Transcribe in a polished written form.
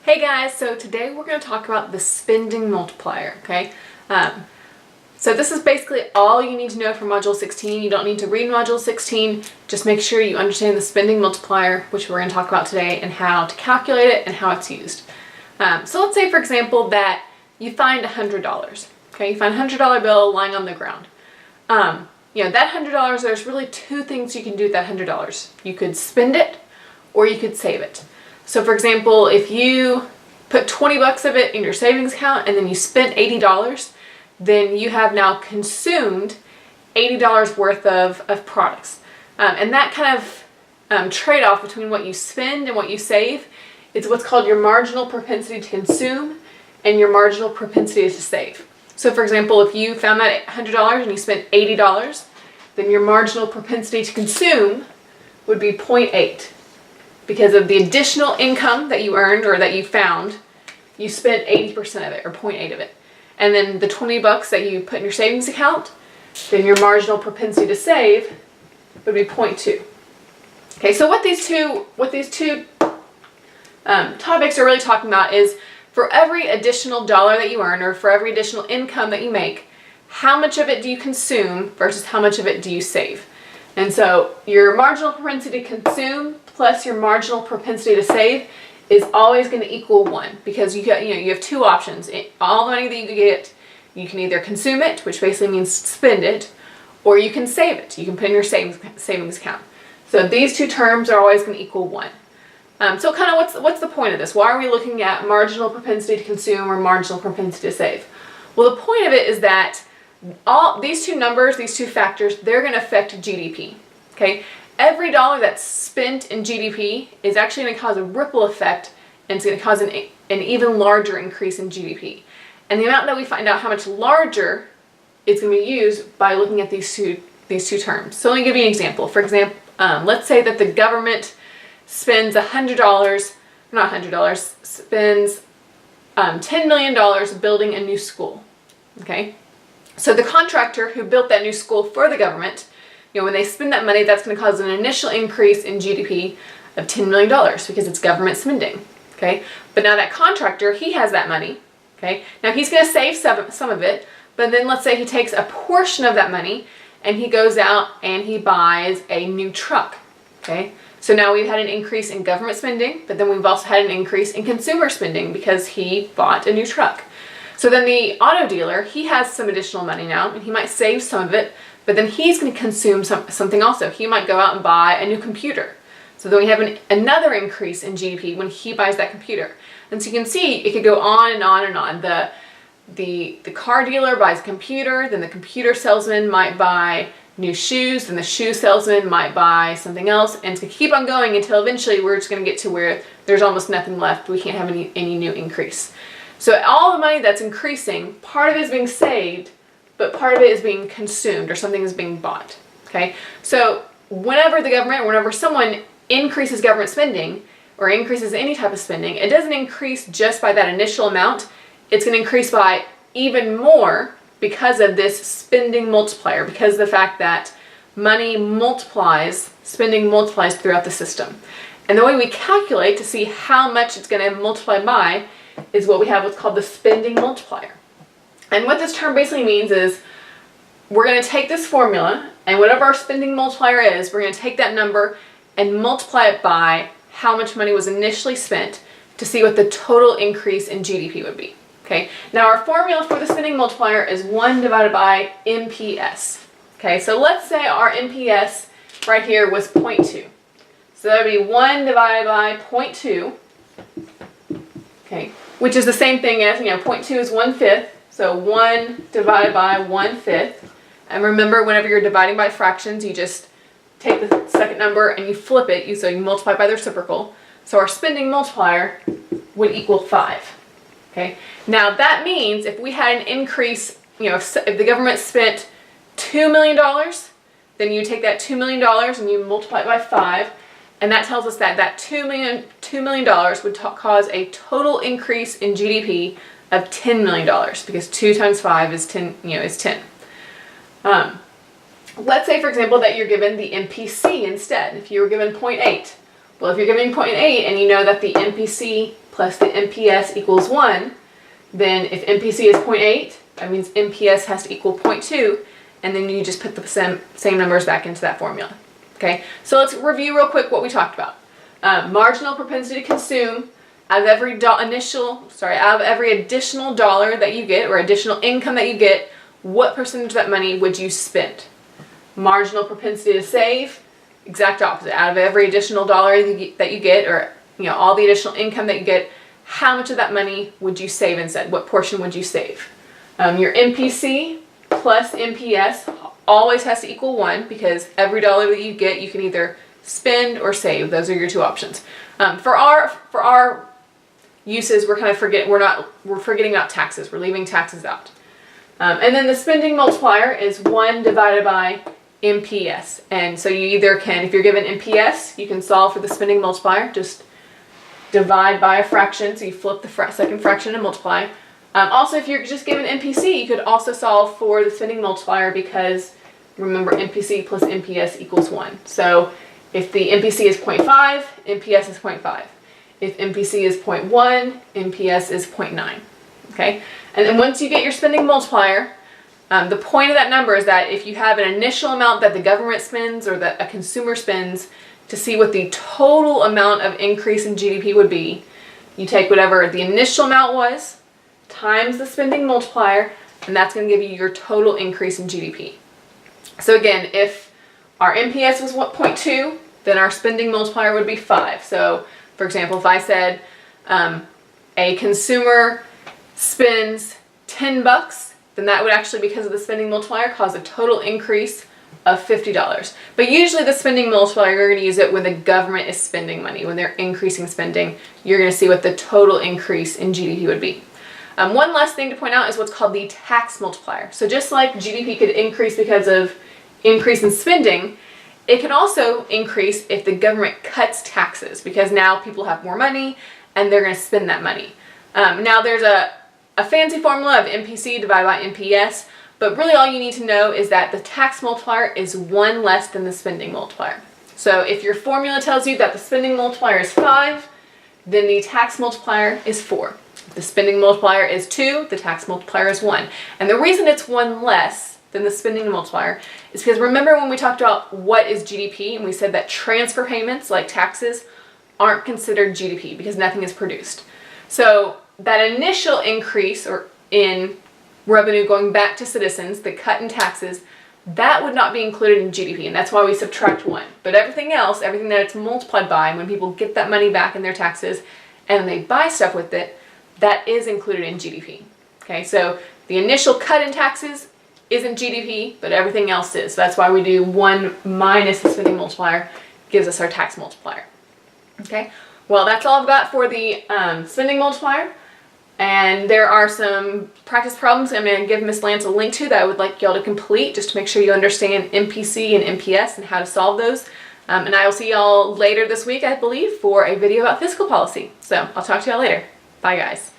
Hey guys, so today we're going to talk about the spending multiplier, okay? So this is basically all you need to know for Module 16. You don't need to read Module 16, just make sure you understand the spending multiplier, which we're going to talk about today, and how to calculate it and how it's used. So let's say, for example, that you find $100, okay? You find a $100 bill lying on the ground. That $100, there's really two things you can do with that $100. You could spend it, or you could save it. So for example, if you put 20 bucks of it in your savings account and then you spent $80, then you have now consumed $80 worth of products. And that kind of trade-off between what you spend and what you save is what's called your marginal propensity to consume and your marginal propensity to save. So for example, if you found that $100 and you spent $80, then your marginal propensity to consume would be 0.8. Because of the additional income that you earned or that you found, you spent 80% of it, or 0.8 of it. And then the 20 bucks that you put in your savings account, then your marginal propensity to save would be 0.2. Okay, so what these two topics are really talking about is for every additional dollar that you earn or for every additional income that you make, how much of it do you consume versus how much of it do you save? And so your marginal propensity to consume plus your marginal propensity to save is always going to equal 1, because you have two options. All the money that you get, you can either consume it, which basically means spend it, or you can save it. You can put in your savings account. So these two terms are always going to equal 1. So kind of what's the point of this? Why are we looking at marginal propensity to consume or marginal propensity to save? Well, the point of it is that all these two numbers, these two factors, they're going to affect GDP. Okay, every dollar that's spent in GDP is actually going to cause a ripple effect, and it's going to cause an even larger increase in GDP. And the amount that we find out how much larger it's going to be used by looking at these two terms. So let me give you an example. For example, let's say that the government spends $100, not $100, spends $10 million building a new school. Okay. So the contractor who built that new school for the government, when they spend that money, that's going to cause an initial increase in GDP of $10 million because it's government spending, okay? But now that contractor, he has that money, okay? Now he's going to save some of it, but then let's say he takes a portion of that money and he goes out and he buys a new truck, okay? So now we've had an increase in government spending, but then we've also had an increase in consumer spending because he bought a new truck. So then the auto dealer, he has some additional money now, and he might save some of it, but then he's going to consume something also. He might go out and buy a new computer. So then we have another increase in GDP when he buys that computer. And so you can see it could go on and on and on. The car dealer buys a computer, then the computer salesman might buy new shoes, then the shoe salesman might buy something else, and it's going to keep on going until eventually we're just going to get to where there's almost nothing left. We can't have any new increase. So all the money that's increasing, part of it is being saved, but part of it is being consumed or something is being bought, okay? So whenever someone increases government spending or increases any type of spending, it doesn't increase just by that initial amount. It's going to increase by even more because of this spending multiplier, because of the fact that money multiplies, spending multiplies throughout the system. And the way we calculate to see how much it's going to multiply by is what we have what's called the spending multiplier. And what this term basically means is we're going to take this formula, and whatever our spending multiplier is, we're going to take that number and multiply it by how much money was initially spent to see what the total increase in GDP would be. Okay, now our formula for the spending multiplier is 1 divided by MPS. Okay, so let's say our MPS right here was 0.2. So that would be 1 divided by 0.2. Okay, which is the same thing as, 0.2 is 1/5, so 1 divided by 1/5. And remember, whenever you're dividing by fractions, you just take the second number and you flip it, so you multiply by the reciprocal. So our spending multiplier would equal 5. Okay, now that means if we had an increase, if the government spent $2 million, then you take that $2 million and you multiply it by 5. And that tells us that $2 million would cause a total increase in GDP of $10 million, because 2 times 5 is 10. Is 10. Let's say, for example, that you're given the MPC instead. If you were given 0.8, well, if you're given 0.8 and you know that the MPC plus the MPS equals 1, then if MPC is 0.8, that means MPS has to equal 0.2, and then you just put the same numbers back into that formula. Okay, so let's review real quick what we talked about. Marginal propensity to consume, out of every additional dollar that you get or additional income that you get, what percentage of that money would you spend? Marginal propensity to save, exact opposite. Out of every additional dollar that you get, or all the additional income that you get, how much of that money would you save instead? What portion would you save? Your MPC plus MPS always has to equal 1, because every dollar that you get, you can either spend or save. Those are your two options. For our uses, we're forgetting about taxes. We're leaving taxes out. And then the spending multiplier is 1 divided by MPS. And so you either can, if you're given MPS, you can solve for the spending multiplier. Just divide by a fraction, so you flip the second fraction and multiply. Also, if you're just given MPC, you could also solve for the spending multiplier, because remember, MPC plus MPS equals 1. So if the MPC is 0.5, MPS is 0.5. If MPC is 0.1, MPS is 0.9. Okay? And then once you get your spending multiplier, the point of that number is that if you have an initial amount that the government spends or that a consumer spends, to see what the total amount of increase in GDP would be, you take whatever the initial amount was times the spending multiplier, and that's going to give you your total increase in GDP. So again, if our MPS was 0.2, then our spending multiplier would be 5. So for example, if I said a consumer spends $10, then that would actually, because of the spending multiplier, cause a total increase of $50. But usually the spending multiplier, you're going to use it when the government is spending money. When they're increasing spending, you're going to see what the total increase in GDP would be. One last thing to point out is what's called the tax multiplier. So just like GDP could increase because of increase in spending, it can also increase if the government cuts taxes, because now people have more money and they're going to spend that money. Now there's a fancy formula of MPC divided by MPS, but really all you need to know is that the tax multiplier is 1 less than the spending multiplier. So if your formula tells you that the spending multiplier is 5, then the tax multiplier is 4. If the spending multiplier is 2, the tax multiplier is 1. And the reason it's 1 less than the spending multiplier is because remember when we talked about what is GDP, and we said that transfer payments like taxes aren't considered GDP because nothing is produced. So that initial increase in revenue going back to citizens, the cut in taxes, that would not be included in GDP, and that's why we subtract 1. But everything else, everything that it's multiplied by, when people get that money back in their taxes and they buy stuff with it, that is included in GDP. Okay, so the initial cut in taxes isn't GDP, but everything else is. So that's why we do 1 minus the spending multiplier, gives us our tax multiplier. Okay, well that's all I've got for the spending multiplier. And there are some practice problems I'm going to give Miss Lance a link to that I would like y'all to complete, just to make sure you understand MPC and MPS and how to solve those. And I will see y'all later this week, I believe, for a video about fiscal policy. So I'll talk to y'all later. Bye guys.